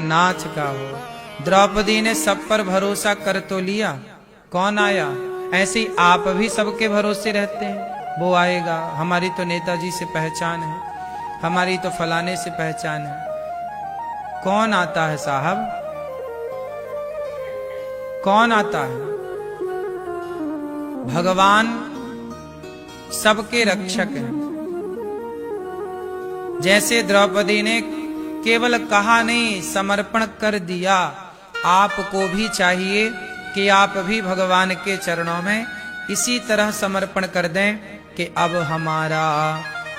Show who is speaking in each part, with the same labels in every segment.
Speaker 1: जगन्नाथ का हो। द्रौपदी ने सब पर भरोसा कर तो लिया, कौन आया? ऐसे ही आप भी सबके भरोसे रहते हैं, वो आएगा, हमारी तो नेताजी से पहचान है, हमारी तो फलाने से पहचान है। कौन आता है साहब? कौन आता है? भगवान सबके रक्षक हैं। जैसे द्रौपदी ने केवल कहा नहीं, समर्पण कर दिया। आपको भी चाहिए कि आप भी भगवान के चरणों में इसी तरह समर्पण कर दें कि अब हमारा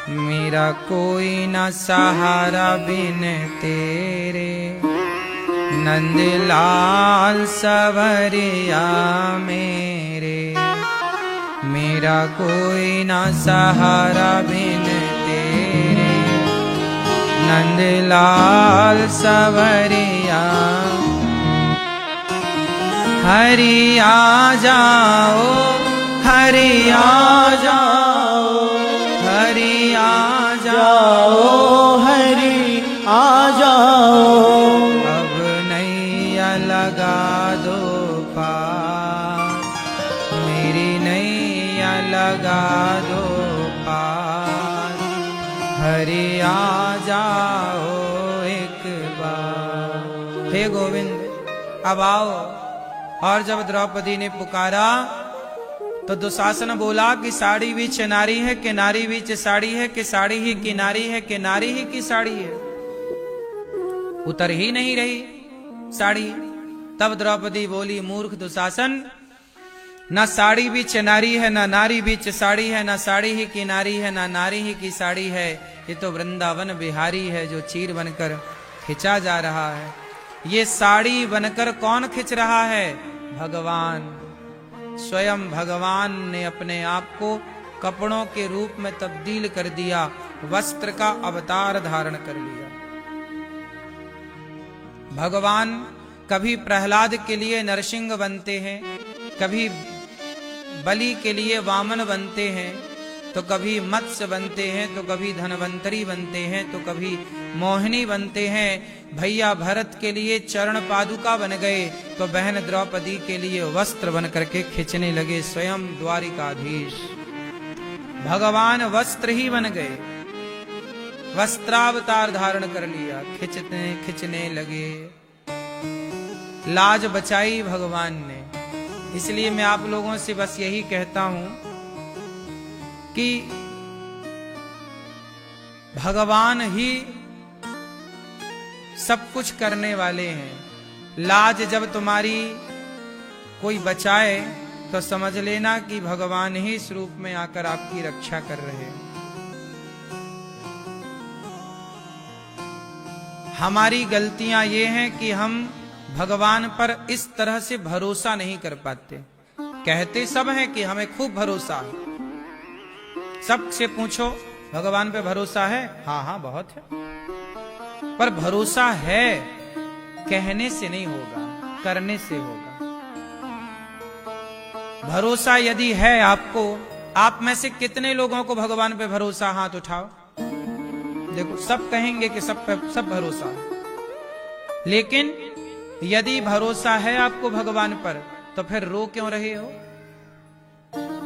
Speaker 1: मेरा कोई न सहारा बिन तेरे, नंदलाल सवरिया मेरे, मेरा कोई न सहारा बिन तेरे, नंदलाल सवरिया। हरि आ जाओ, हरि आ जाओ, हरि आ जाओ,
Speaker 2: हरि आ जाओ।
Speaker 1: अब नैया लगा दो पार, मेरी नैया लगा दो पार, हरि आ जाओ एक बार। हे गोविंद अब आओ। और जब द्रौपदी ने पुकारा तो दुशासन बोला कि साड़ी बीच नारी है कि नारी बीच साड़ी है कि साड़ी ही की नारी है कि नारी ही की साड़ी है। उतर ही नहीं रही साड़ी। तब द्रौपदी बोली, मूर्ख दुशासन, न साड़ी बीच नारी है, न नारी बीच साड़ी है, न साड़ी ही की नारी है, न नारी ही की साड़ी है। ये तो वृंदावन बिहारी है जो चीर बनकर खिंचा जा रहा है। ये साड़ी बनकर कौन खिंच रहा है? भगवान। स्वयं भगवान ने अपने आप को कपड़ों के रूप में तब्दील कर दिया, वस्त्र का अवतार धारण कर लिया। भगवान कभी प्रहलाद के लिए नरसिंह बनते हैं, कभी बलि के लिए वामन बनते हैं, तो कभी मत्स्य बनते हैं, तो कभी धनवंतरी बनते हैं, तो कभी मोहिनी बनते हैं। भैया भरत के लिए चरण पादुका बन गए, तो बहन द्रौपदी के लिए वस्त्र बन करके खिंचने लगे। स्वयं द्वारिकाधीश भगवान वस्त्र ही बन गए, वस्त्रावतार धारण कर लिया, खिंचने लगे। लाज बचाई भगवान ने। इसलिए मैं आप लोगों से बस यही कहता हूं कि भगवान ही सब कुछ करने वाले हैं। लाज जब तुम्हारी कोई बचाए तो समझ लेना कि भगवान ही इस रूप में आकर आपकी रक्षा कर रहे हैं। हमारी गलतियां ये हैं कि हम भगवान पर इस तरह से भरोसा नहीं कर पाते। कहते सब हैं कि हमें खूब भरोसा है। सबसे पूछो भगवान पे भरोसा है? हाँ हाँ बहुत है। पर भरोसा है कहने से नहीं होगा, करने से होगा। भरोसा यदि है आपको, आप में से कितने लोगों को भगवान पे भरोसा? हाथ उठाओ। देखो सब कहेंगे कि सब पे सब भरोसा है। लेकिन यदि भरोसा है आपको भगवान पर, तो फिर रो क्यों रहे हो?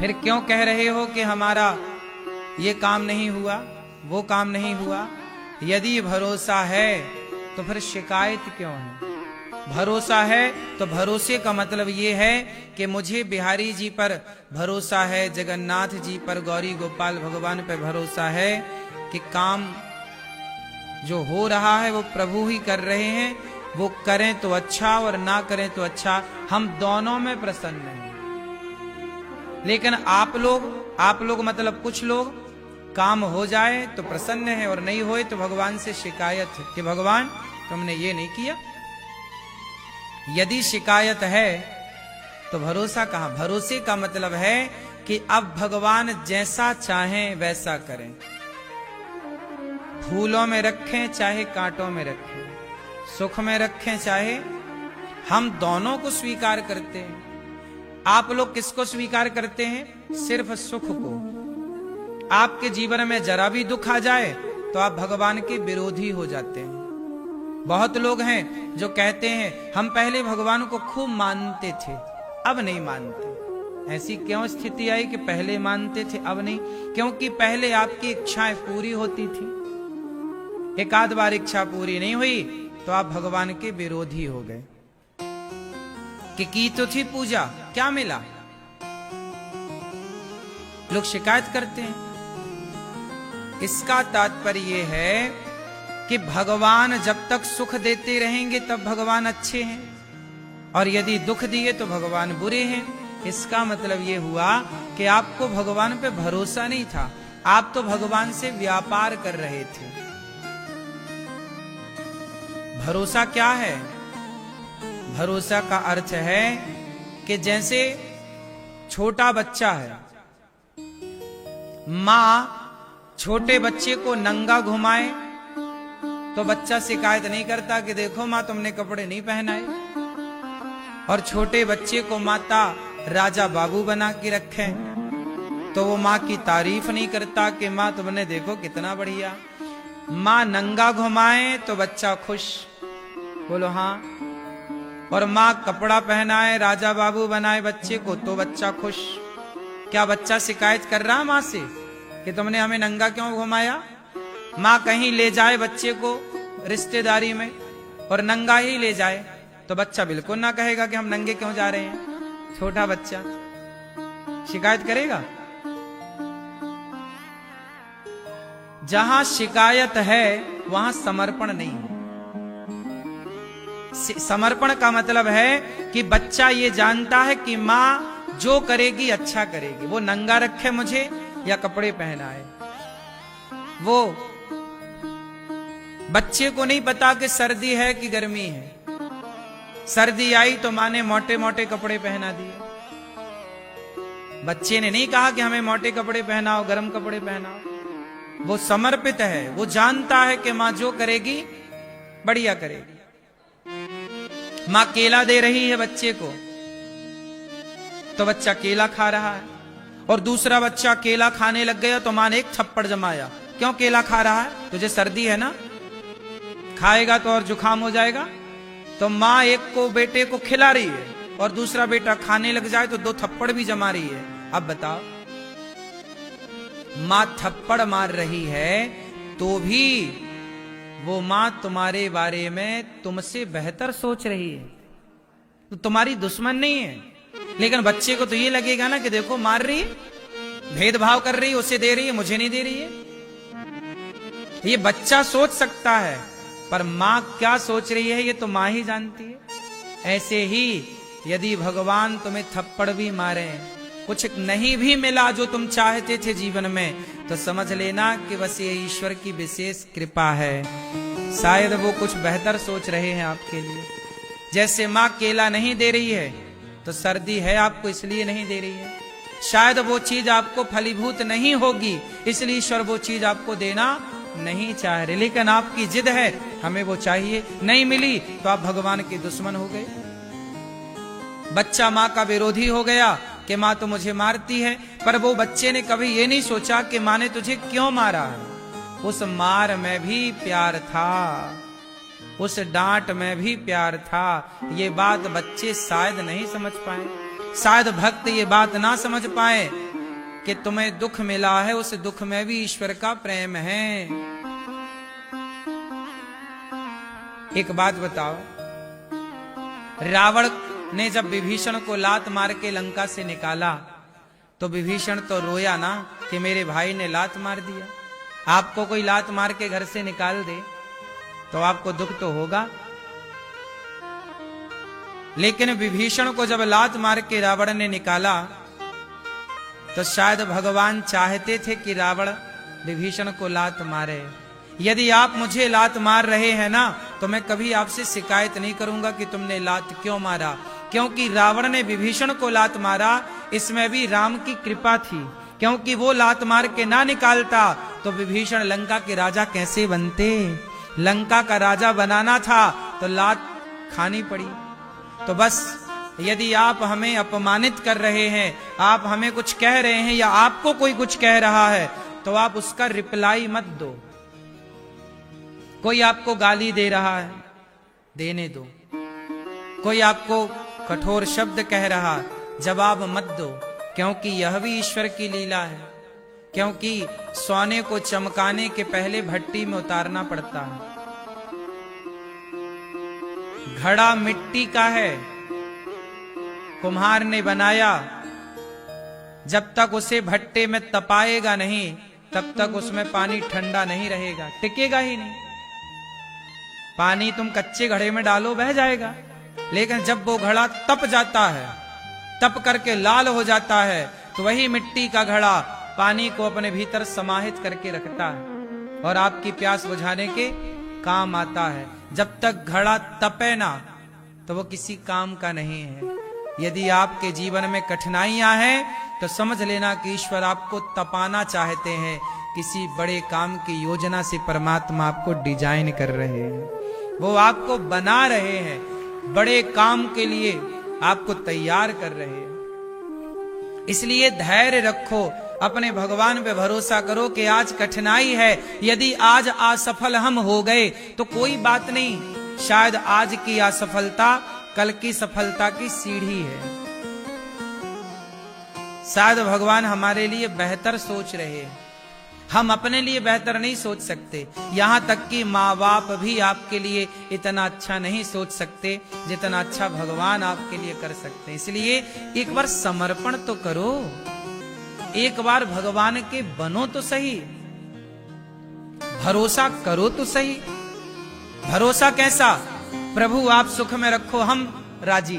Speaker 1: फिर क्यों कह रहे हो कि हमारा ये काम नहीं हुआ, वो काम नहीं हुआ? यदि भरोसा है तो फिर शिकायत क्यों है? भरोसा है तो भरोसे का मतलब ये है कि मुझे बिहारी जी पर भरोसा है, जगन्नाथ जी पर, गौरी गोपाल भगवान पर भरोसा है कि काम जो हो रहा है वो प्रभु ही कर रहे हैं। वो करें तो अच्छा और ना करें तो अच्छा, हम दोनों में प्रसन्न हैं। लेकिन आप लोग मतलब कुछ लोग, काम हो जाए तो प्रसन्न है और नहीं होए तो भगवान से शिकायत है कि भगवान तुमने ये नहीं किया। यदि शिकायत है तो भरोसा कहां? भरोसे का मतलब है कि अब भगवान जैसा चाहें वैसा करें। फूलों में रखें चाहे कांटों में रखें, सुख में रखें चाहे, हम दोनों को स्वीकार करते हैं। आप लोग किसको स्वीकार करते हैं? सिर्फ सुख को। आपके जीवन में जरा भी दुख आ जाए तो आप भगवान के विरोधी हो जाते हैं। बहुत लोग हैं जो कहते हैं हम पहले भगवान को खूब मानते थे, अब नहीं मानते। ऐसी क्यों स्थिति आई कि पहले मानते थे अब नहीं? क्योंकि पहले आपकी इच्छाएं पूरी होती थी, एक आध बार इच्छा पूरी नहीं हुई तो आप भगवान के विरोधी हो गए। कि की तो थी पूजा, क्या मिला? लोग शिकायत करते हैं। इसका तात्पर्य यह है कि भगवान जब तक सुख देते रहेंगे तब भगवान अच्छे हैं, और यदि दुख दिए तो भगवान बुरे हैं। इसका मतलब यह हुआ कि आपको भगवान पे भरोसा नहीं था, आप तो भगवान से व्यापार कर रहे थे। भरोसा क्या है? भरोसा का अर्थ है कि जैसे छोटा बच्चा है, मां छोटे बच्चे को नंगा घुमाए तो बच्चा शिकायत नहीं करता कि देखो मां तुमने कपड़े नहीं पहनाए, और छोटे बच्चे को माता राजा बाबू बना के रखे तो वो मां की तारीफ नहीं करता कि मां तुमने देखो कितना बढ़िया। मां नंगा घुमाए तो बच्चा खुश, बोलो हाँ। और मां कपड़ा पहनाए, राजा बाबू बनाए बच्चे को तो बच्चा खुश। क्या बच्चा शिकायत कर रहा मां से कि तुमने हमें नंगा क्यों घुमाया? मां कहीं ले जाए बच्चे को रिश्तेदारी में और नंगा ही ले जाए तो बच्चा बिल्कुल ना कहेगा कि हम नंगे क्यों जा रहे हैं। छोटा बच्चा शिकायत करेगा? जहां शिकायत है वहां समर्पण नहीं है। समर्पण का मतलब है कि बच्चा ये जानता है कि मां जो करेगी अच्छा करेगी, वो नंगा रखे मुझे या कपड़े पहनाए। वो बच्चे को नहीं पता कि सर्दी है कि गर्मी है। सर्दी आई तो मां ने मोटे मोटे कपड़े पहना दिए। बच्चे ने नहीं कहा कि हमें मोटे कपड़े पहनाओ, गर्म कपड़े पहनाओ। वो समर्पित है, वो जानता है कि मां जो करेगी बढ़िया करेगी। मां केला दे रही है बच्चे को तो बच्चा केला खा रहा है, और दूसरा बच्चा केला खाने लग गया तो मां ने एक थप्पड़ जमाया, क्यों केला खा रहा है? तुझे सर्दी है ना, खाएगा तो और जुकाम हो जाएगा। तो मां एक को बेटे को खिला रही है और दूसरा बेटा खाने लग जाए तो 2 थप्पड़ भी जमा रही है। अब बताओ, मां थप्पड़ मार रही है तो भी वो मां तुम्हारे बारे में तुमसे बेहतर सोच रही है, तो तुम्हारी दुश्मन नहीं है। लेकिन बच्चे को तो ये लगेगा ना कि देखो मार रही है, भेदभाव कर रही है, उसे दे रही है मुझे नहीं दे रही है। ये बच्चा सोच सकता है, पर मां क्या सोच रही है ये तो मां ही जानती है। ऐसे ही यदि भगवान तुम्हें थप्पड़ भी मारे, कुछ नहीं भी मिला जो तुम चाहते थे जीवन में, तो समझ लेना कि बस ये ईश्वर की विशेष कृपा है। शायद वो कुछ बेहतर सोच रहे हैं आपके लिए। जैसे मां केला नहीं दे रही है तो सर्दी है आपको इसलिए नहीं दे रही है। शायद वो चीज आपको फलीभूत नहीं होगी इसलिए ईश्वर वो चीज आपको देना नहीं चाह रहे, लेकिन आपकी जिद है हमें वो चाहिए। नहीं मिली तो आप भगवान के दुश्मन हो गए। बच्चा मां का विरोधी हो गया कि मां तो मुझे मारती है, पर वो बच्चे ने कभी ये नहीं सोचा कि मां ने तुझे क्यों मारा है। उस मार में भी प्यार था, उस डांट में भी प्यार था। ये बात बच्चे शायद नहीं समझ पाए, शायद भक्त ये बात ना समझ पाए कि तुम्हें दुख मिला है, उस दुख में भी ईश्वर का प्रेम है। एक बात बताओ, रावण ने जब विभीषण को लात मार के लंका से निकाला तो विभीषण तो रोया ना कि मेरे भाई ने लात मार दिया। आपको कोई लात मार के घर से निकाल दे तो आपको दुख तो होगा, लेकिन विभीषण को जब लात मार के रावण ने निकाला तो शायद भगवान चाहते थे कि रावण विभीषण को लात मारे। यदि आप मुझे लात मार रहे हैं ना तो मैं कभी आपसे शिकायत नहीं करूंगा कि तुमने लात क्यों मारा, क्योंकि रावण ने विभीषण को लात मारा इसमें भी राम की कृपा थी। क्योंकि वो लात मार के ना निकालता तो विभीषण लंका के राजा कैसे बनते। लंका का राजा बनाना था तो लात खानी पड़ी। तो बस यदि आप हमें अपमानित कर रहे हैं, आप हमें कुछ कह रहे हैं या आपको कोई कुछ कह रहा है तो आप उसका रिप्लाई मत दो। कोई आपको गाली दे रहा है देने दो। कोई आपको कठोर शब्द कह रहा, जवाब मत दो, क्योंकि यह भी ईश्वर की लीला है। क्योंकि सोने को चमकाने के पहले भट्टी में उतारना पड़ता है। घड़ा मिट्टी का है, कुम्हार ने बनाया, जब तक उसे भट्टे में तपाएगा नहीं तब तक उसमें पानी ठंडा नहीं रहेगा, टिकेगा ही नहीं। पानी तुम कच्चे घड़े में डालो बह जाएगा, लेकिन जब वो घड़ा तप जाता है, तप करके लाल हो जाता है, तो वही मिट्टी का घड़ा पानी को अपने भीतर समाहित करके रखता है और आपकी प्यास बुझाने के काम आता है। जब तक घड़ा तपे ना तो वो किसी काम का नहीं है। यदि आपके जीवन में कठिनाइयां हैं तो समझ लेना कि ईश्वर आपको तपाना चाहते हैं। किसी बड़े काम की योजना से परमात्मा आपको डिजाइन कर रहे हैं, वो आपको बना रहे हैं, बड़े काम के लिए आपको तैयार कर रहे हैं। इसलिए धैर्य रखो, अपने भगवान पे भरोसा करो कि आज कठिनाई है, यदि आज असफल हम हो गए तो कोई बात नहीं, शायद आज की असफलता कल की सफलता की सीढ़ी है। शायद भगवान हमारे लिए बेहतर सोच रहे हैं, हम अपने लिए बेहतर नहीं सोच सकते। यहां तक कि माँ बाप भी आपके लिए इतना अच्छा नहीं सोच सकते जितना अच्छा भगवान आपके लिए कर सकते हैं। इसलिए एक बार समर्पण तो करो, एक बार भगवान के बनो तो सही, भरोसा करो तो सही। भरोसा कैसा? प्रभु आप सुख में रखो हम राजी,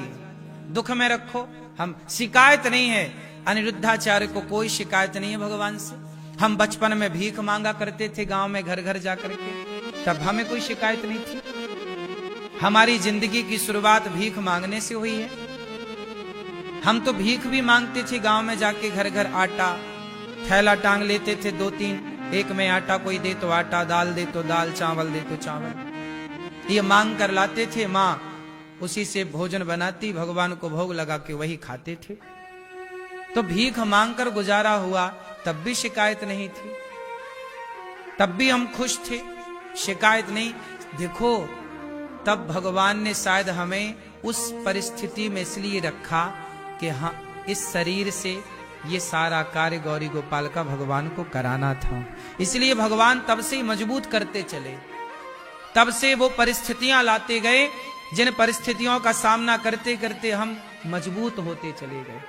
Speaker 1: दुख में रखो हम। शिकायत नहीं है, अनिरुद्धाचार्य को कोई शिकायत नहीं है भगवान से। हम बचपन में भीख मांगा करते थे गांव में घर घर जाकर के, तब हमें कोई शिकायत नहीं थी। हमारी जिंदगी की शुरुआत भीख मांगने से हुई है। हम तो भीख भी मांगते थे गांव में जाके, घर घर आटा थैला टांग लेते थे, 2-3, एक में आटा कोई दे तो आटा, दाल दे तो दाल, चावल दे तो चावल, ये मांग कर लाते थे। माँ उसी से भोजन बनाती, भगवान को भोग लगा के वही खाते थे। तो भीख मांग कर गुजारा हुआ, तब भी शिकायत नहीं थी, तब भी हम खुश थे, शिकायत नहीं। देखो तब भगवान ने शायद हमें उस परिस्थिति में इसलिए रखा कि हाँ, इस शरीर से ये सारा कार्य गौरी गोपाल का भगवान को कराना था। इसलिए भगवान तब से मजबूत करते चले, तब से वो परिस्थितियां लाते गए, जिन परिस्थितियों का सामना करते करते हम मजबूत होते चले गए,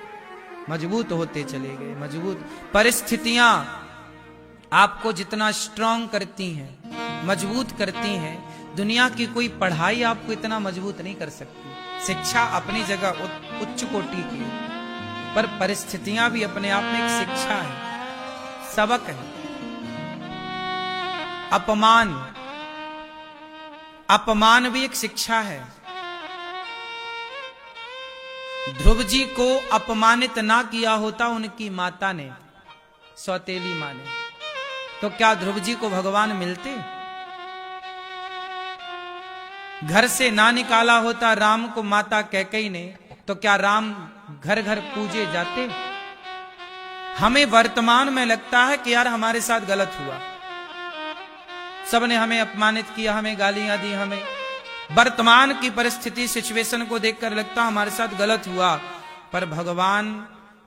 Speaker 1: मजबूत होते चले गए। मजबूत परिस्थितियां आपको जितना स्ट्रांग करती हैं, मजबूत करती हैं, दुनिया की कोई पढ़ाई आपको इतना मजबूत नहीं कर सकती। शिक्षा अपनी जगह उच्च कोटि की है, पर परिस्थितियां भी अपने आप में एक शिक्षा है, सबक है। अपमान भी एक शिक्षा है। ध्रुव जी को अपमानित ना किया होता उनकी माता ने, सौतेली मां ने, तो क्या ध्रुव जी को भगवान मिलते? घर से ना निकाला होता राम को माता कैकेयी ने, तो क्या राम घर घर पूजे जाते? हमें वर्तमान में लगता है कि यार हमारे साथ गलत हुआ, सबने हमें अपमानित किया, हमें गालियां दी, हमें वर्तमान की परिस्थिति सिचुएशन को देखकर लगता हमारे साथ गलत हुआ। पर भगवान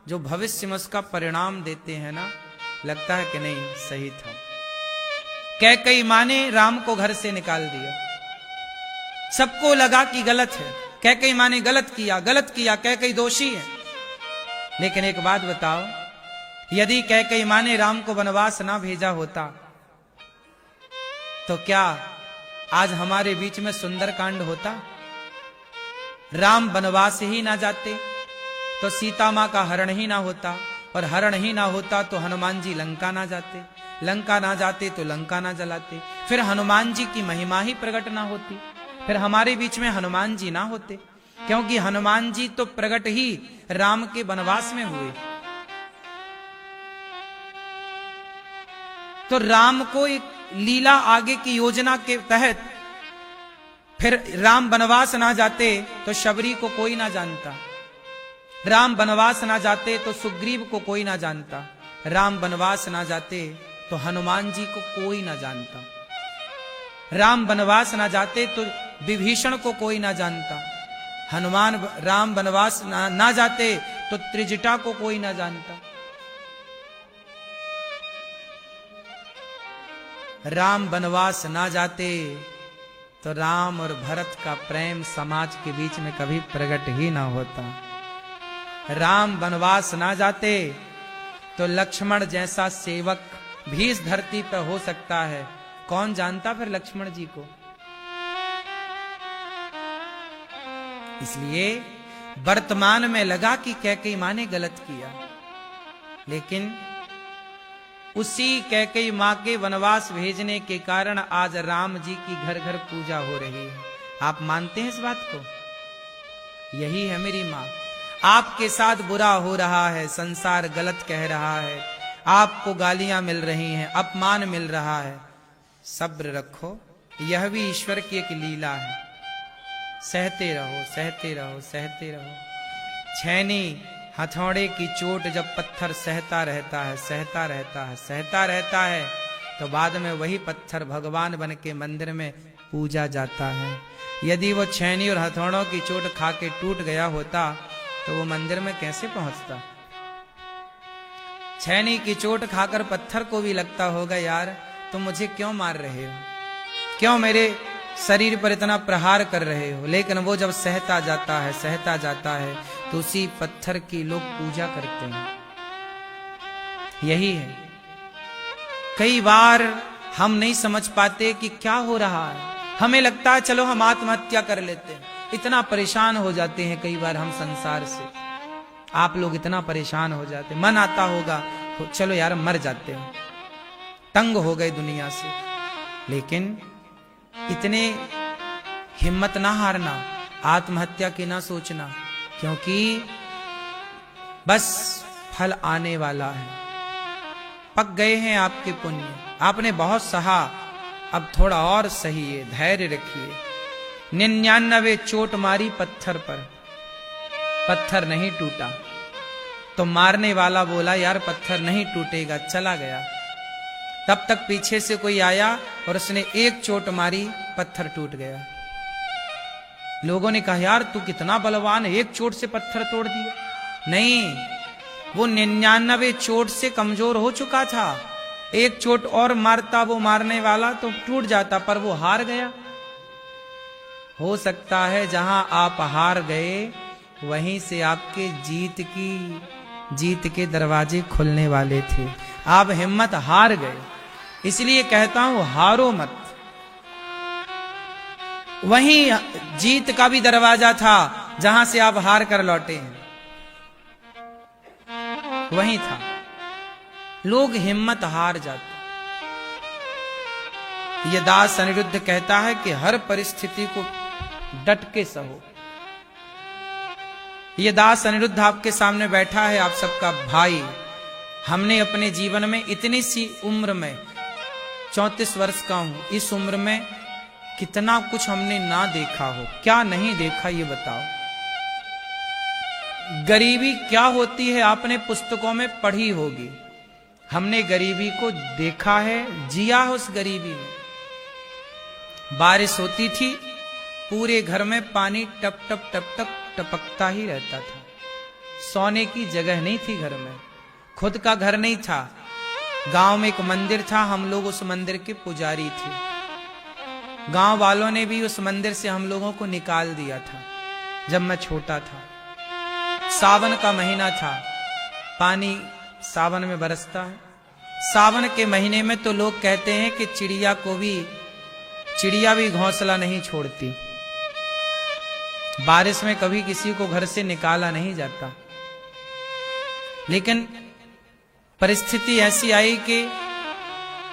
Speaker 1: जो भविष्य में उसका परिणाम देते हैं ना, लगता है कि नहीं सही था। कैकेयी मां ने राम को घर से निकाल दिया, सबको लगा कि गलत है, कैकेयी मां ने गलत किया, कैकेयी दोषी है। लेकिन एक बात बताओ, यदि कैकेयी मां ने राम को वनवास ना भेजा होता तो क्या आज हमारे बीच में सुंदरकांड होता? राम वनवास ही ना जाते तो सीता मां का हरण ही ना होता, और हरण ही ना होता तो हनुमान जी लंका ना जाते, लंका ना जाते तो लंका ना जलाते, फिर हनुमान जी की महिमा ही प्रकट ना होती, फिर हमारे बीच में हनुमान जी ना होते, क्योंकि हनुमान जी तो प्रकट ही राम के वनवास में हुए। तो राम को एक लीला आगे की योजना के तहत, फिर राम वनवास ना जाते तो शबरी को कोई ना जानता, राम वनवास ना जाते तो सुग्रीव को कोई ना जानता, राम वनवास ना जाते तो हनुमान जी को कोई ना जानता, राम वनवास ना जाते तो विभीषण को कोई ना जानता, हनुमान राम वनवास ना जाते तो त्रिजटा को कोई ना जानता। राम वनवास ना जाते तो राम और भरत का प्रेम समाज के बीच में कभी प्रकट ही ना होता। राम वनवास ना जाते तो लक्ष्मण जैसा सेवक भी इस धरती पर हो सकता है। कौन जानता फिर लक्ष्मण जी को। इसलिए वर्तमान में लगा कि कैकेयी मां ने गलत किया, लेकिन उसी कैकेयी मां के वनवास भेजने के कारण आज राम जी की घर घर पूजा हो रही है। आप मानते हैं इस बात को? यही है मेरी मां। आपके साथ बुरा हो रहा है, संसार गलत कह रहा है, आपको गालियां मिल रही हैं, अपमान मिल रहा है, सब्र रखो, यह भी ईश्वर की एक लीला है। सहते रहो, सहते रहो, सहते रहो। छैनी हथौड़े की चोट जब पत्थर सहता रहता है, सहता रहता है, सहता रहता है, तो बाद में वही पत्थर भगवान बन के मंदिर में पूजा जाता है। यदि वो छैनी और हथौड़ों की चोट खा के टूट गया होता तो वो मंदिर में कैसे पहुंचता। छैनी की चोट खाकर पत्थर को भी लगता होगा, यार तुम मुझे क्यों मार रहे हो, क्यों मेरे शरीर पर इतना प्रहार कर रहे हो। लेकिन वो जब सहता जाता है, सहता जाता है, तो उसी पत्थर की लोग पूजा करते हैं। यही है, कई बार हम नहीं समझ पाते कि क्या हो रहा है। हमें लगता है चलो हम आत्महत्या कर लेते हैं। इतना परेशान हो जाते हैं कई बार हम संसार से। आप लोग इतना परेशान हो जाते, मन आता होगा चलो यार मर जाते हैं, तंग हो गए दुनिया से। लेकिन इतने हिम्मत ना हारना, आत्महत्या की ना सोचना, क्योंकि बस फल आने वाला है। पक गए हैं आपके पुण्य, आपने बहुत सहा, अब थोड़ा और सहिए, धैर्य रखिए। 99 चोट मारी पत्थर पर, पत्थर नहीं टूटा, तो मारने वाला बोला यार पत्थर नहीं टूटेगा, चला गया। तब तक पीछे से कोई आया और उसने एक चोट मारी, पत्थर टूट गया। लोगों ने कहा यार तू कितना बलवान है, एक चोट से पत्थर तोड़ दिया। नहीं, वो 99 चोट से कमजोर हो चुका था। एक चोट और मारता वो मारने वाला तो टूट जाता, पर वो हार गया। हो सकता है जहां आप हार गए वहीं से आपके जीत के दरवाजे खुलने वाले थे। आप हिम्मत हार गए, इसलिए कहता हूं हारो मत। वहीं जीत का भी दरवाजा था जहां से आप हार कर लौटे हैं, वहीं था। लोग हिम्मत हार जाते। ये दास अनिरुद्ध कहता है कि हर परिस्थिति को डट के सहो। ये दास अनिरुद्ध आपके सामने बैठा है, आप सबका भाई। हमने अपने जीवन में इतनी सी उम्र में, 34 वर्ष का हूं, इस उम्र में कितना कुछ हमने ना देखा हो। क्या नहीं देखा ये बताओ। गरीबी क्या होती है आपने पुस्तकों में पढ़ी होगी। हमने गरीबी को देखा है, जिया है उस गरीबी में। बारिश होती थी, पूरे घर में पानी टप टप टप टप टपकता ही रहता था। सोने की जगह नहीं थी घर में, खुद का घर नहीं था। गांव में एक मंदिर था, हम लोग उस मंदिर के पुजारी थे। गांव वालों ने भी उस मंदिर से हम लोगों को निकाल दिया था जब मैं छोटा था। सावन का महीना था, पानी सावन में बरसता है। सावन के महीने में तो लोग कहते हैं कि चिड़िया भी घोंसला नहीं छोड़ती। बारिश में कभी किसी को घर से निकाला नहीं जाता। लेकिन परिस्थिति ऐसी आई कि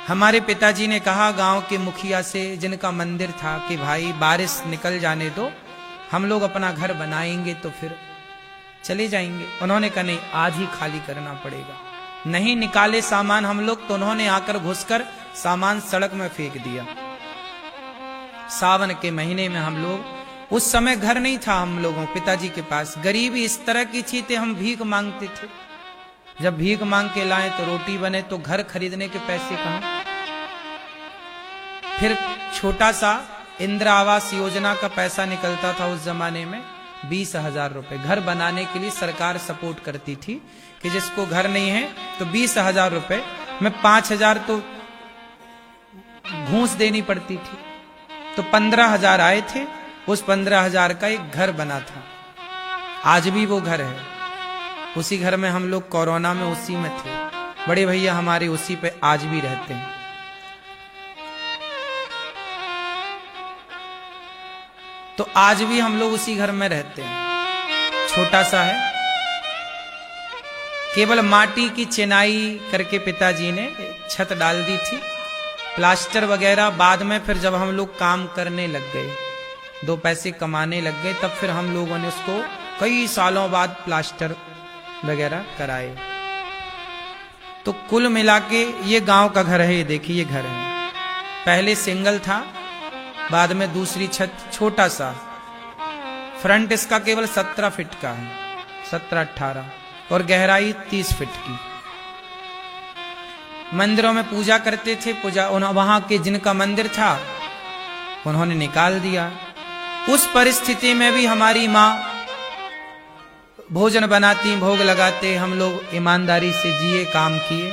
Speaker 1: हमारे पिताजी ने कहा गांव के मुखिया से, जिनका मंदिर था, कि भाई बारिश निकल जाने दो, हम लोग अपना घर बनाएंगे तो फिर चले जाएंगे। उन्होंने कहा नहीं, आज ही खाली करना पड़ेगा। नहीं निकाले सामान हम लोग, तो उन्होंने आकर घुसकर सामान सड़क में फेंक दिया। सावन के महीने में हम लोग, उस समय घर नहीं था हम लोगों पिताजी के पास, गरीबी इस तरह की थी कि हम भीख मांगते थे। जब भीख मांग के लाए तो रोटी बने, तो घर खरीदने के पैसे कहां। फिर छोटा सा इंदिरा आवास योजना का पैसा निकलता था उस जमाने में 20,000 रुपए। घर बनाने के लिए सरकार सपोर्ट करती थी कि जिसको घर नहीं है तो 20,000 रुपए में 5,000 तो घूस देनी पड़ती थी, तो 15,000 आए थे। उस 15,000 का एक घर बना था। आज भी वो घर है, उसी घर में हम लोग कोरोना में उसी में थे। बड़े भैया हमारे उसी पे आज भी रहते हैं। तो आज भी हम लोग उसी घर में रहते हैं। छोटा सा है, केवल माटी की चिनाई करके पिताजी ने छत डाल दी थी। प्लास्टर वगैरह बाद में फिर जब हम लोग काम करने लग गए, 2 पैसे कमाने लग गए, तब फिर हम लोगों ने उसको कई सालों बाद प्लास्टर वगैरह कराए। तो कुल मिला के ये गांव का घर है। ये देखिए ये घर है, पहले सिंगल था, बाद में दूसरी छत, छोटा सा। फ्रंट इसका केवल 17 फीट का है, 17-18, और गहराई 30 फीट की। मंदिरों में पूजा करते थे। वहां के जिनका मंदिर था उन्होंने निकाल दिया। उस परिस्थिति में भी हमारी माँ भोजन बनाती, भोग लगाते, हम लोग ईमानदारी से जिए, काम किए।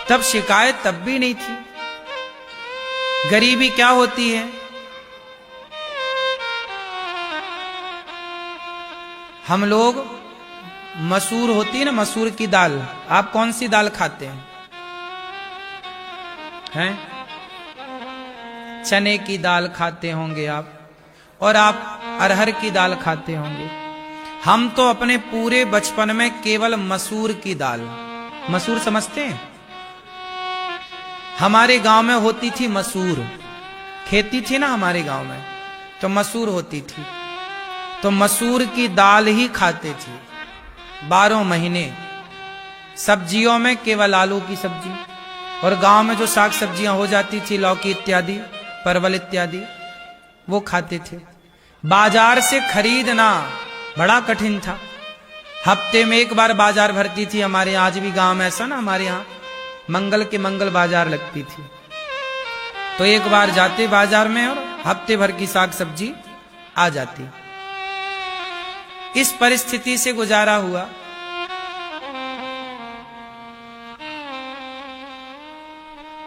Speaker 1: तब शिकायत तब भी नहीं थी। गरीबी क्या होती है? हम लोग मसूर होती है ना, मसूर की दाल। आप कौन सी दाल खाते हैं? चने की दाल खाते होंगे आप, और आप अरहर की दाल खाते होंगे। हम तो अपने पूरे बचपन में केवल मसूर की दाल। मसूर समझते हैं? हमारे गांव में होती थी मसूर, खेती थी ना हमारे गांव में, तो मसूर होती थी। तो मसूर की दाल ही खाते थे 12 महीने। सब्जियों में केवल आलू की सब्जी, और गांव में जो साग सब्जियां हो जाती थी, लौकी इत्यादि, परवल इत्यादि, वो खाते थे। बाजार से खरीदना बड़ा कठिन था। हफ्ते में एक बार बाजार भरती थी हमारे यहाँ। आज भी गांव में ऐसा ना, हमारे यहाँ मंगल के मंगल बाजार लगती थी। तो एक बार जाते बाजार में और हफ्ते भर की साग सब्जी आ जाती। इस परिस्थिति से गुजारा हुआ।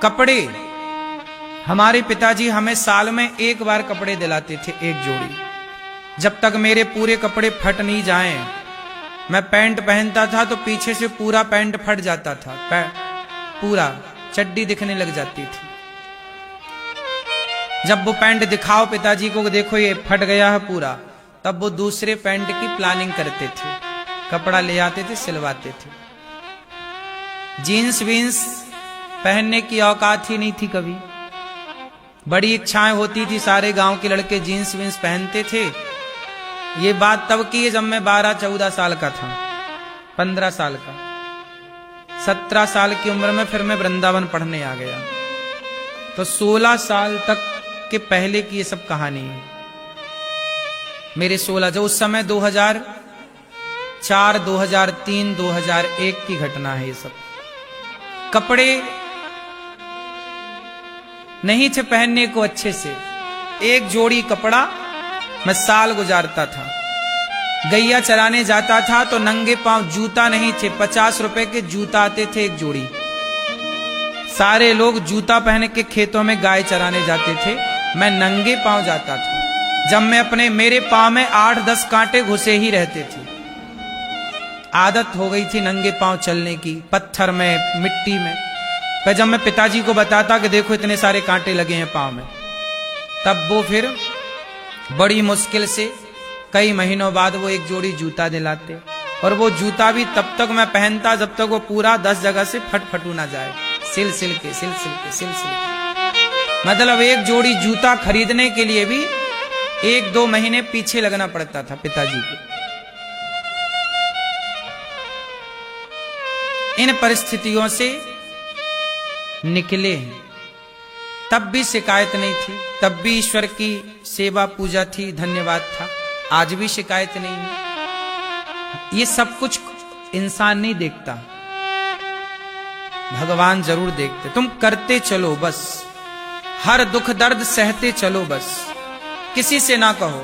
Speaker 1: कपड़े, हमारे पिताजी हमें साल में एक बार कपड़े दिलाते थे, एक जोड़ी। जब तक मेरे पूरे कपड़े फट नहीं जाएं, मैं पैंट पहनता था तो पीछे से पूरा पैंट फट जाता था, पूरा चड्डी दिखने लग जाती थी। जब वो पैंट दिखाओ पिताजी को, देखो ये फट गया है पूरा, तब वो दूसरे पैंट की प्लानिंग करते थे, कपड़ा ले आते थे, सिलवाते थे। जीन्स वीन्स पहनने की औकात ही नहीं थी कभी। बड़ी इच्छाएं होती थी, सारे गांव के लड़के जीन्स वीन्स पहनते थे। ये बात तब की है जब मैं 12-14 साल का था, 15 साल का। 17 साल की उम्र में फिर मैं वृंदावन पढ़ने आ गया। तो 16 साल तक के पहले की ये सब कहानी है। मेरे 16, जो उस समय 2004, 2003, 2001 की घटना है ये सब। कपड़े नहीं थे पहनने को अच्छे से। एक जोड़ी कपड़ा मैं साल गुजारता था। गैया चराने जाता था तो नंगे पांव, जूता नहीं थे, 50 रुपए के जूता आते थे एक जोड़ी। सारे लोग जूता पहन के खेतों में गाय चराने जाते थे, मैं नंगे पांव जाता था। जब मैं मेरे पांव में 8-10 कांटे घुसे ही रहते थे। आदत हो गई थी नंगे पांव चलने की, पत्थर में, मिट्टी में। पर जब मैं पिताजी को बताता कि देखो इतने सारे कांटे लगे हैं पांव में, तब वो फिर बड़ी मुश्किल से कई महीनों बाद वो एक जोड़ी जूता दिलाते। और वो जूता भी तब तक मैं पहनता जब तक वो पूरा 10 जगह से फटू ना जाए, सिल सिल के। मतलब एक जोड़ी जूता खरीदने के लिए भी 1-2 महीने पीछे लगना पड़ता था पिताजी के। इन परिस्थितियों से निकले हैं। तब भी शिकायत नहीं थी, तब भी ईश्वर की सेवा पूजा थी, धन्यवाद था। आज भी शिकायत नहीं है। ये सब कुछ इंसान नहीं देखता, भगवान जरूर देखते। तुम करते चलो बस, हर दुख दर्द सहते चलो बस, किसी से ना कहो,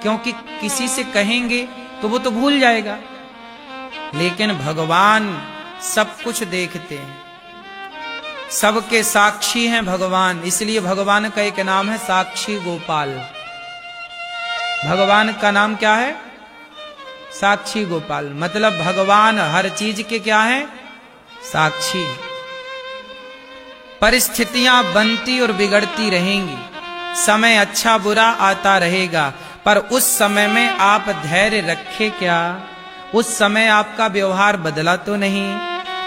Speaker 1: क्योंकि किसी से कहेंगे तो वो तो भूल जाएगा। लेकिन भगवान सब कुछ देखते हैं, सबके साक्षी हैं भगवान। इसलिए भगवान का एक नाम है साक्षी गोपाल। भगवान का नाम क्या है? साक्षी गोपाल। मतलब भगवान हर चीज के क्या है? साक्षी। परिस्थितियां बनती और बिगड़ती रहेंगी, समय अच्छा बुरा आता रहेगा, पर उस समय में आप धैर्य रखे क्या? उस समय आपका व्यवहार बदला तो नहीं?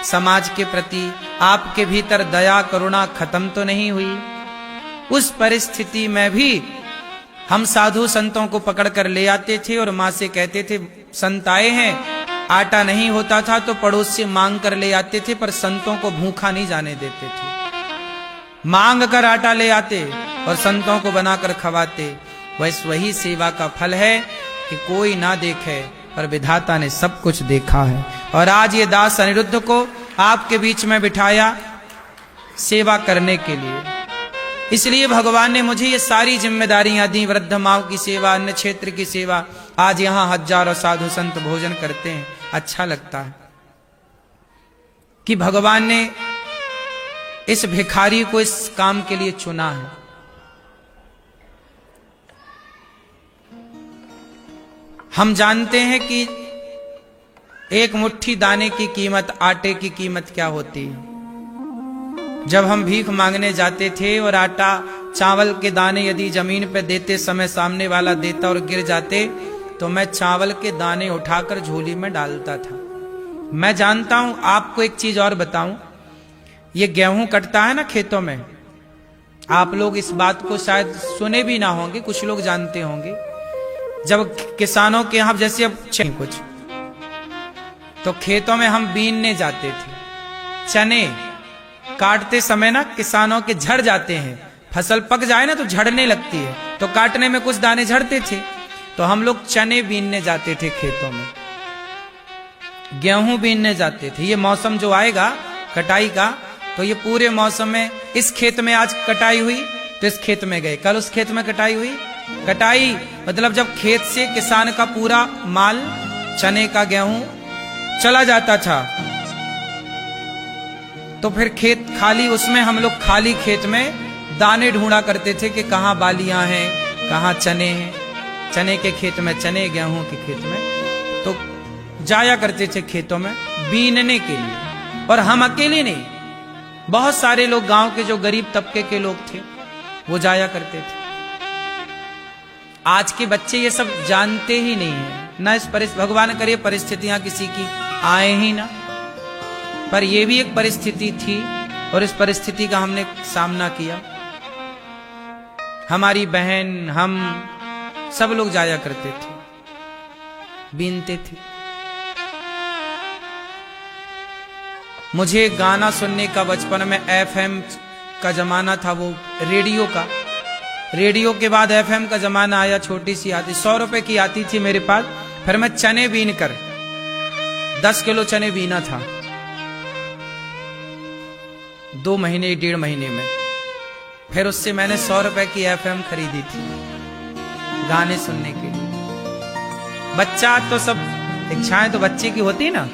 Speaker 1: समाज के प्रति आपके भीतर दया करुणा खत्म तो नहीं हुई? उस परिस्थिति में भी हम साधु संतों को पकड़ कर ले आते थे और माँ से कहते थे, संत आए हैं। आटा नहीं होता था तो पड़ोस से मांग कर ले आते थे, पर संतों को भूखा नहीं जाने देते थे। मांग कर आटा ले आते और संतों को बनाकर खवाते। बस वही सेवा का फल है कि कोई ना देखे पर विधाता ने सब कुछ देखा है। और आज ये दास अनिरुद्ध को आपके बीच में बिठाया सेवा करने के लिए। इसलिए भगवान ने मुझे ये सारी जिम्मेदारियां दी, वृद्ध माओ की सेवा, अन्य क्षेत्र की सेवा। आज यहां हजारों साधु संत भोजन करते हैं, अच्छा लगता है कि भगवान ने इस भिखारी को इस काम के लिए चुना है। हम जानते हैं कि एक मुट्ठी दाने की कीमत, आटे की कीमत क्या होती है। जब हम भीख मांगने जाते थे और आटा चावल के दाने यदि जमीन पे देते समय सामने वाला देता और गिर जाते, तो मैं चावल के दाने उठाकर झोली में डालता था। मैं जानता हूं, आपको एक चीज और बताऊं, ये गेहूं कटता है ना खेतों में, आप लोग इस बात को शायद सुने भी ना होंगे, कुछ लोग जानते होंगे। जब किसानों के यहां जैसे अब कुछ तो खेतों में हम बीनने जाते थे, चने काटते समय ना किसानों के झड़ जाते हैं, फसल पक जाए ना तो झड़ने लगती है, तो काटने में कुछ दाने झड़ते थे, तो हम लोग चने बीनने जाते थे खेतों में, गेहूं बीनने जाते थे। ये मौसम जो आएगा कटाई का, तो ये पूरे मौसम में इस खेत में आज कटाई हुई तो इस खेत में गए, कल उस खेत में कटाई हुई। कटाई मतलब जब खेत से किसान का पूरा माल, चने का गेहूं चला जाता था, तो फिर खेत खाली, उसमें हम लोग खाली खेत में दाने ढूंढा करते थे कि कहां बालियां हैं, कहां चने हैं। चने के खेत में चने, गेहूं के खेत में, तो जाया करते थे खेतों में बीनने के लिए। और हम अकेले नहीं, बहुत सारे लोग गांव के जो गरीब तबके के लोग थे वो जाया करते थे। आज के बच्चे ये सब जानते ही नहीं है ना। इस भगवान करे परिस्थितियां किसी की आए ही ना, पर यह भी एक परिस्थिति थी और इस परिस्थिति का हमने सामना किया। हमारी बहन, हम सब लोग जाया करते थे, बीनते थे। मुझे गाना सुनने का बचपन में FM का जमाना था, वो रेडियो का, रेडियो के बाद FM का जमाना आया। छोटी सी आती, 100 रुपए की आती थी मेरे पास। फिर मैं चने बीन कर 10 किलो चने बीना था 2 महीने 1.5 महीने में। फिर उससे मैंने 100 रुपए की FM खरीदी थी गाने सुनने के लिए। बच्चा तो सब इच्छाएं तो बच्चे की होती ना।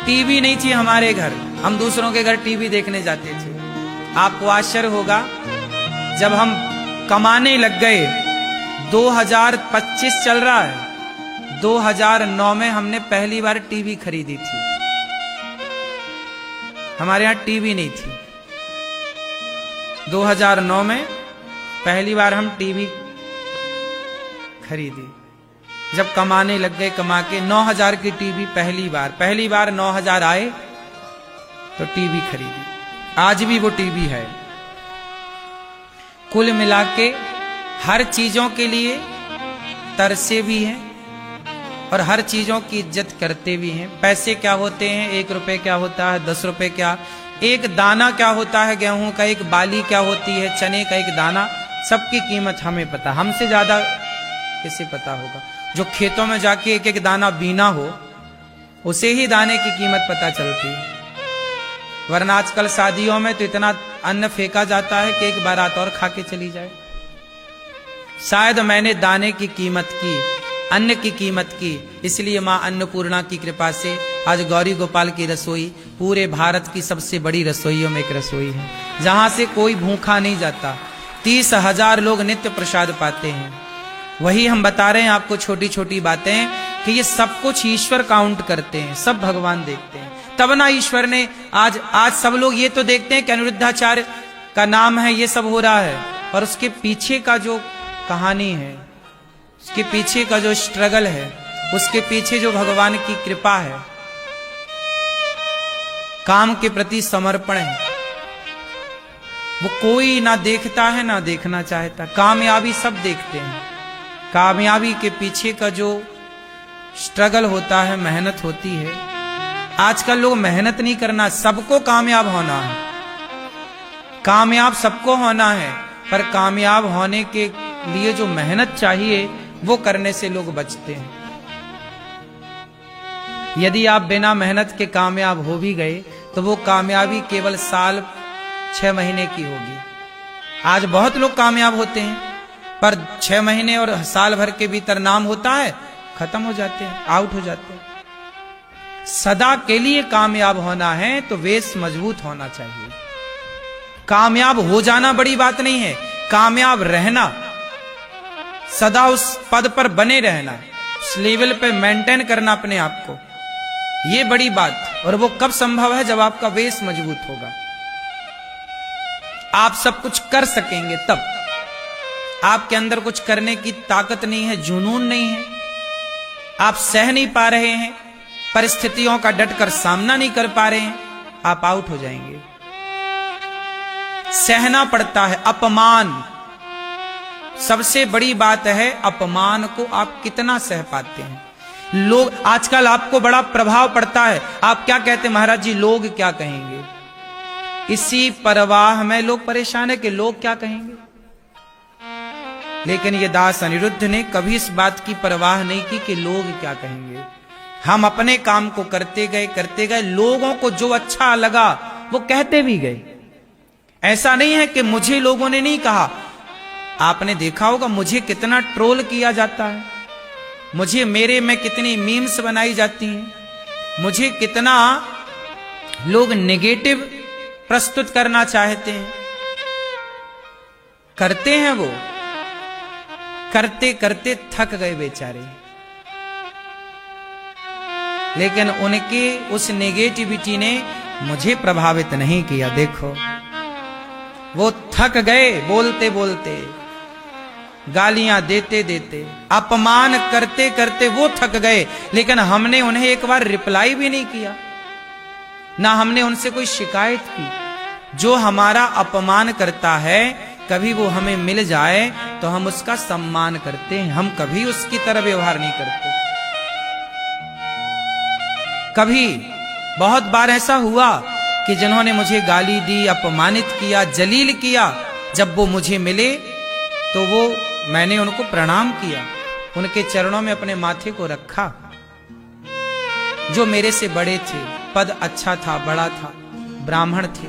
Speaker 1: टीवी नहीं थी हमारे घर, हम दूसरों के घर टीवी देखने जाते थे। आपको आश्चर्य होगा, जब हम कमाने लग गए, 2025 चल रहा है, 2009 में हमने पहली बार टीवी खरीदी थी। हमारे यहां टीवी नहीं थी। 2009 में पहली बार हम टीवी खरीदी। जब कमाने लग गए, कमा के 9,000 की टीवी पहली बार 9,000 आए तो टीवी खरीदी। आज भी वो टीवी है। कुल मिला के हर चीजों के लिए तरसे भी हैं और हर चीजों की इज्जत करते भी हैं। पैसे क्या होते हैं, 1 रुपए क्या होता है, 10 रुपए क्या, एक दाना क्या होता है गेहूं का, एक बाली क्या होती है, चने का एक दाना, सबकी कीमत हमें पता। हमसे ज्यादा किसे पता होगा? जो खेतों में जाके एक एक दाना बीना हो, उसे ही दाने की कीमत पता चलती है। वरना आजकल शादियों में तो इतना अन्न फेंका जाता है कि एक बारात और खा के चली जाए। शायद मैंने दाने की कीमत की, अन्न की कीमत की, इसलिए माँ अन्नपूर्णा की कृपा से आज गौरी गोपाल की रसोई पूरे भारत की सबसे बड़ी रसोइयों में एक रसोई है, जहां से कोई भूखा नहीं जाता। 30,000 लोग नित्य प्रसाद पाते हैं। वही हम बता रहे हैं आपको छोटी छोटी बातें कि ये सब कुछ ईश्वर काउंट करते हैं, सब भगवान देखते हैं। तब ना ईश्वर ने आज सब लोग ये तो देखते हैं कि अनिरुद्धाचार्य का नाम है, ये सब हो रहा है, और उसके पीछे का जो कहानी है, उसके पीछे का जो स्ट्रगल है, उसके पीछे जो भगवान की कृपा है, काम के प्रति समर्पण है, वो कोई ना देखता है ना देखना चाहता। कामयाबी सब देखते हैं, कामयाबी के पीछे का जो स्ट्रगल होता है, मेहनत होती है। आजकल लोग मेहनत नहीं करना, सबको कामयाब होना है, कामयाब सबको होना है, पर कामयाब होने के लिए जो मेहनत चाहिए वो करने से लोग बचते हैं। यदि आप बिना मेहनत के कामयाब हो भी गए तो वो कामयाबी केवल साल 6 महीने की होगी। आज बहुत लोग कामयाब होते हैं, पर 6 महीने और साल भर के भीतर नाम होता है, खत्म हो जाते हैं, आउट हो जाते हैं। सदा के लिए कामयाब होना है तो वेश मजबूत होना चाहिए। कामयाब हो जाना बड़ी बात नहीं है, कामयाब रहना, सदा उस पद पर बने रहना, उस लेवल पे मेंटेन करना अपने आप को, ये बड़ी बात। और वो कब संभव है? जब आपका वेश मजबूत होगा, आप सब कुछ कर सकेंगे तब। आपके अंदर कुछ करने की ताकत नहीं है, जुनून नहीं है, आप सह नहीं पा रहे हैं, परिस्थितियों का डटकर सामना नहीं कर पा रहे हैं, आप आउट हो जाएंगे। सहना पड़ता है अपमान, सबसे बड़ी बात है अपमान को आप कितना सह पाते हैं। लोग आजकल आपको बड़ा प्रभाव पड़ता है, आप क्या कहते हैं, महाराज जी लोग क्या कहेंगे, इसी परवाह में लोग परेशान है कि लोग क्या कहेंगे। लेकिन ये दास अनिरुद्ध ने कभी इस बात की परवाह नहीं की कि लोग क्या कहेंगे। हम अपने काम को करते गए, लोगों को जो अच्छा लगा वो कहते भी गए। ऐसा नहीं है कि मुझे लोगों ने नहीं कहा, आपने देखा होगा मुझे कितना ट्रोल किया जाता है, मुझे मेरे में कितनी मीम्स बनाई जाती हैं, मुझे कितना लोग नेगेटिव प्रस्तुत करना चाहते हैं, करते हैं वो, करते करते थक गए बेचारे। लेकिन उनके उस नेगेटिविटी ने मुझे प्रभावित नहीं किया। देखो वो थक गए बोलते बोलते, गालियां देते देते, अपमान करते करते वो थक गए। लेकिन हमने उन्हें एक बार रिप्लाई भी नहीं किया, ना हमने उनसे कोई शिकायत की। जो हमारा अपमान करता है, कभी वो हमें मिल जाए तो हम उसका सम्मान करते हैं, हम कभी उसकी तरह व्यवहार नहीं करते। कभी बहुत बार ऐसा हुआ कि जिन्होंने मुझे गाली दी, अपमानित किया, जलील किया, जब वो मुझे मिले तो वो मैंने उनको प्रणाम किया, उनके चरणों में अपने माथे को रखा। जो मेरे से बड़े थे, पद अच्छा था, बड़ा था, ब्राह्मण थे,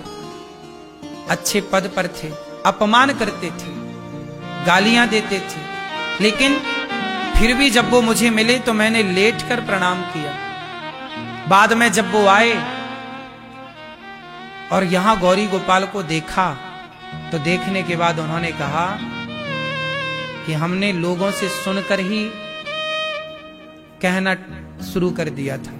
Speaker 1: अच्छे पद पर थे, अपमान करते थे, गालियां देते थे, लेकिन फिर भी जब वो मुझे मिले तो मैंने लेट कर प्रणाम किया। बाद में जब वो आए और यहां गौरी गोपाल को देखा तो देखने के बाद उन्होंने कहा कि हमने लोगों से सुनकर ही कहना शुरू कर दिया था।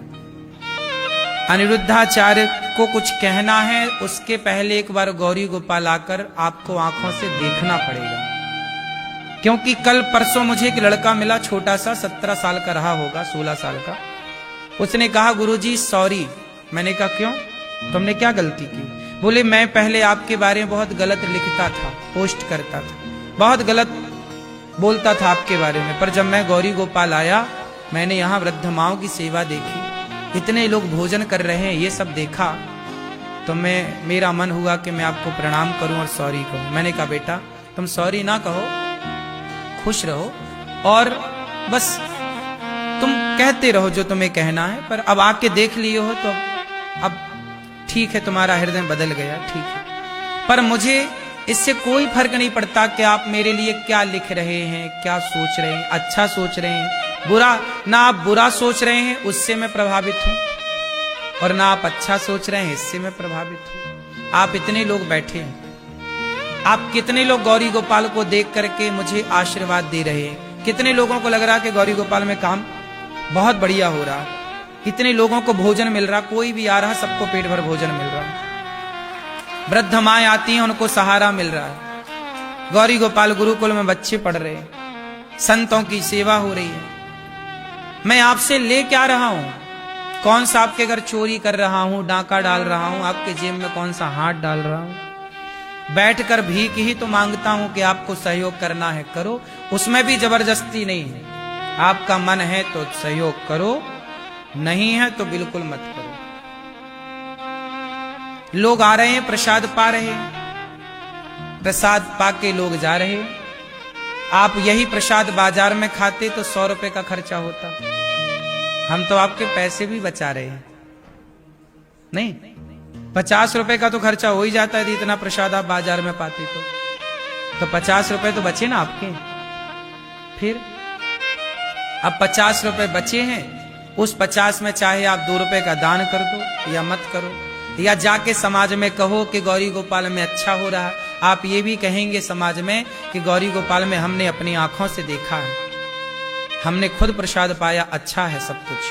Speaker 1: अनिरुद्धाचार्य को कुछ कहना है, उसके पहले एक बार गौरी गोपाल आकर आपको आंखों से देखना पड़ेगा। क्योंकि कल परसों मुझे एक लड़का मिला, छोटा सा, 17 साल का रहा होगा, 16 साल का। उसने कहा गुरुजी सॉरी। मैंने कहा क्यों, तुमने क्या गलती की? बोले मैं पहले आपके बारे में बहुत गलत लिखता था, पोस्ट करता था, बहुत गलत बोलता था आपके बारे में, पर जब मैं गौरी गोपाल आया, मैंने यहाँ वृद्ध माओं की सेवा देखी, इतने लोग भोजन कर रहे हैं, ये सब देखा, तो मेरा मन हुआ कि मैं आपको प्रणाम करूं और सॉरी कहूं। मैंने कहा बेटा तुम सॉरी ना कहो, खुश रहो और बस तुम कहते रहो जो तुम्हें कहना है, पर अब आके देख लिए हो तो अब ठीक है, तुम्हारा हृदय बदल गया, ठीक है। पर मुझे इससे कोई फर्क नहीं पड़ता कि आप मेरे लिए क्या लिख रहे हैं, क्या सोच रहे हैं, अच्छा सोच रहे हैं, बुरा ना आप बुरा सोच रहे हैं उससे मैं प्रभावित हूं, और ना आप अच्छा सोच रहे हैं इससे मैं प्रभावित हूं। आप इतने लोग बैठे हैं, आप कितने लोग गौरी गोपाल को देख करके मुझे आशीर्वाद दे रहे हैं। कितने लोगों को लग रहा कि गौरी गोपाल में काम बहुत बढ़िया हो रहा, कितने लोगों को भोजन मिल रहा, कोई भी आ रहा सबको पेट भर भोजन मिल रहा, वृद्ध माएं आती हैं उनको सहारा मिल रहा है, गौरी गोपाल गुरुकुल में बच्चे पढ़ रहे हैं, संतों की सेवा हो रही है। मैं आपसे ले क्या रहा हूं? कौन सा आपके घर चोरी कर रहा हूं, डांका डाल रहा हूं, आपके जेब में कौन सा हाथ डाल रहा हूं? बैठकर भीख ही तो मांगता हूं कि आपको सहयोग करना है करो, उसमें भी जबरदस्ती नहीं है। आपका मन है तो सहयोग करो, नहीं है तो बिल्कुल मत करो। लोग आ रहे हैं, प्रसाद पा रहे हैं, प्रसाद पाके लोग जा रहे हैं। आप यही प्रसाद बाजार में खाते तो 100 रुपए का खर्चा होता, हम तो आपके पैसे भी बचा रहे हैं। नहीं, 50 रुपए का तो खर्चा हो ही जाता है, इतना प्रसाद आप बाजार में पाते तो 50 रुपए तो बचे ना आपके। फिर अब 50 रुपए बचे हैं, उस 50 में चाहे आप 2 रुपए का दान कर दो या मत करो, या जाके समाज में कहो कि गौरी गोपाल में अच्छा हो रहा है। आप ये भी कहेंगे समाज में कि गौरी गोपाल में हमने अपनी आंखों से देखा है, हमने खुद प्रसाद पाया, अच्छा है सब कुछ।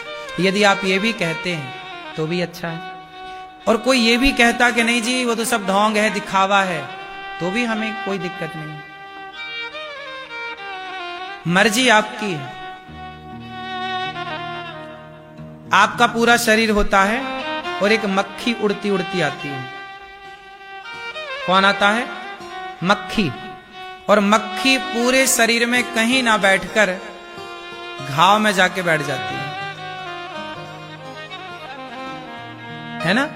Speaker 1: यदि आप ये भी कहते हैं तो भी अच्छा है। और कोई ये भी कहता कि नहीं जी वो तो सब ढोंग है, दिखावा है, तो भी हमें कोई दिक्कत नहीं। मर्जी आपकी है। आपका पूरा शरीर होता है और एक मक्खी उड़ती उड़ती आती है। कौन आता है? मक्खी। और मक्खी पूरे शरीर में कहीं ना बैठकर घाव में जाके बैठ जाती है ना?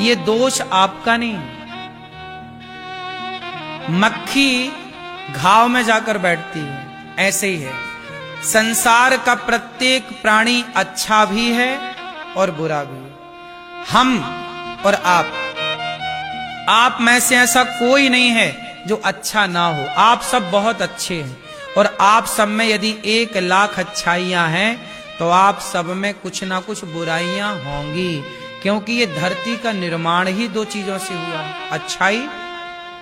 Speaker 1: ये दोष आपका नहीं, मक्खी घाव में जाकर बैठती है। ऐसे ही है, संसार का प्रत्येक प्राणी अच्छा भी है और बुरा भी है। हम और आप में से ऐसा कोई नहीं है जो अच्छा ना हो। आप सब बहुत अच्छे हैं, और आप सब में यदि 1 लाख अच्छाइयां हैं तो आप सब में कुछ ना कुछ बुराइयां होंगी, क्योंकि ये धरती का निर्माण ही 2 चीजों से हुआ है, अच्छाई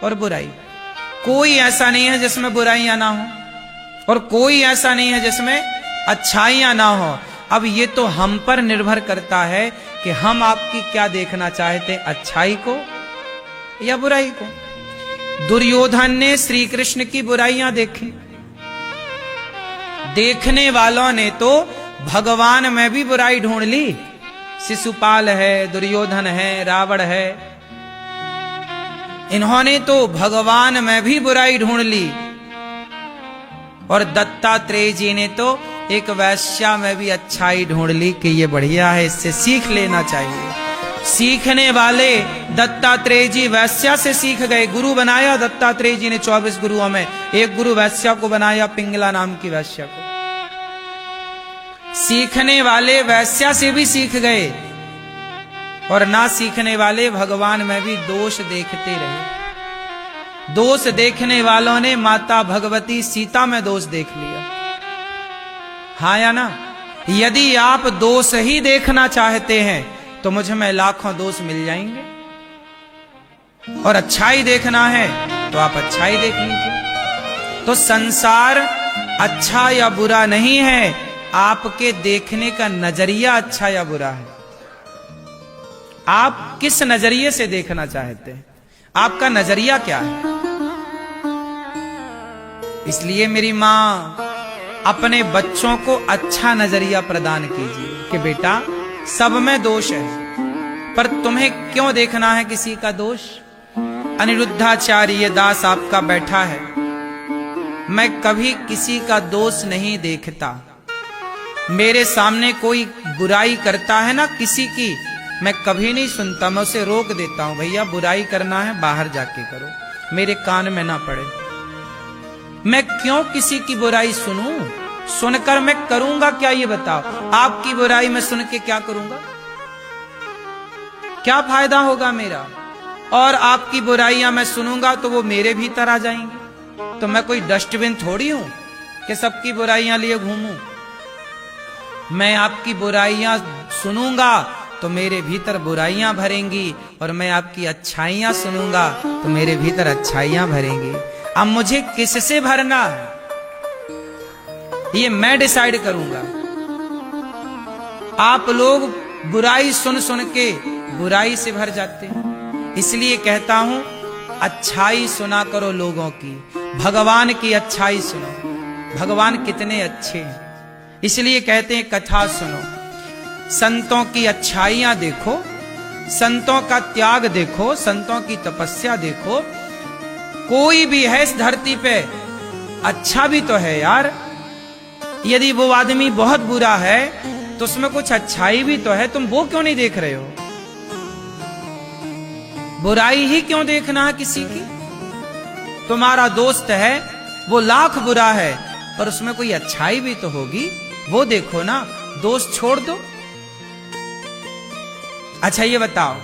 Speaker 1: और बुराई। कोई ऐसा नहीं है जिसमें बुराइयां ना हो, और कोई ऐसा नहीं है जिसमें अच्छाइयां ना हो। अब ये तो हम पर निर्भर करता है कि हम आपकी क्या देखना चाहते हैं, अच्छाई को या बुराई को। दुर्योधन ने श्री कृष्ण की बुराइयां देखी, देखने वालों ने तो भगवान में भी बुराई ढूंढ ली। शिशुपाल है, दुर्योधन है, रावण है, इन्होंने तो भगवान में भी बुराई ढूंढ ली। और दत्तात्रेय जी ने तो एक वैश्या में भी अच्छाई ढूंढ ली कि ये बढ़िया है, इससे सीख लेना चाहिए। सीखने वाले दत्तात्रेय जी वैश्या से सीख गए, गुरु बनाया दत्तात्रेय जी ने 24 गुरुओं में। एक गुरु वैश्या को बनाया, पिंगला नाम की वैश्या को। सीखने वाले वैश्या से भी सीख गए, और ना सीखने वाले भगवान में भी दोष देखते रहे। दोष देखने वालों ने माता भगवती सीता में दोष देख लिया। हाँ या ना? यदि आप दोष ही देखना चाहते हैं तो मुझ में लाखों दोष मिल जाएंगे, और अच्छाई देखना है तो आप अच्छाई देख लीजिए। तो संसार अच्छा या बुरा नहीं है, आपके देखने का नजरिया अच्छा या बुरा है। आप किस नजरिए से देखना चाहते हैं, आपका नजरिया क्या है? इसलिए मेरी मां, अपने बच्चों को अच्छा नजरिया प्रदान कीजिए कि बेटा सब में दोष है, पर तुम्हें क्यों देखना है किसी का दोष? अनिरुद्धाचार्य दास आपका बैठा है, मैं कभी किसी का दोष नहीं देखता। मेरे सामने कोई बुराई करता है ना किसी की, मैं कभी नहीं सुनता, मैं उसे रोक देता हूं, भैया बुराई करना है बाहर जाके करो, मेरे कान में ना पड़े। मैं क्यों किसी की बुराई सुनूं? सुनकर मैं करूंगा क्या, ये बताओ? आपकी बुराई मैं सुन के क्या करूंगा? क्या फायदा होगा मेरा? और आपकी बुराइयां मैं सुनूंगा तो वो मेरे भीतर आ जाएंगी। तो मैं कोई डस्टबिन थोड़ी हूं कि सबकी बुराइयां लिए घूमूं। मैं आपकी बुराइयां सुनूंगा तो मेरे भीतर बुराइयां भरेंगी, और मैं आपकी अच्छाइयां सुनूंगा तो मेरे भीतर अच्छाइयां भरेंगी। अब मुझे किससे भरना है ये मैं डिसाइड करूंगा। आप लोग बुराई सुन सुन के बुराई से भर जाते हैं। इसलिए कहता हूं अच्छाई सुना करो लोगों की, भगवान की अच्छाई सुनो। भगवान कितने अच्छे हैं, इसलिए कहते हैं कथा सुनो। संतों की अच्छाइयां देखो, संतों का त्याग देखो, संतों की तपस्या देखो। कोई भी है इस धरती पे अच्छा भी तो है यार। यदि वो आदमी बहुत बुरा है तो उसमें कुछ अच्छाई भी तो है। तुम वो क्यों नहीं देख रहे हो? बुराई ही क्यों देखना है किसी की? तुम्हारा दोस्त है वो लाख बुरा है पर उसमें कोई अच्छाई भी तो होगी, वो देखो ना। दोस्त छोड़ दो। अच्छा ये बताओ,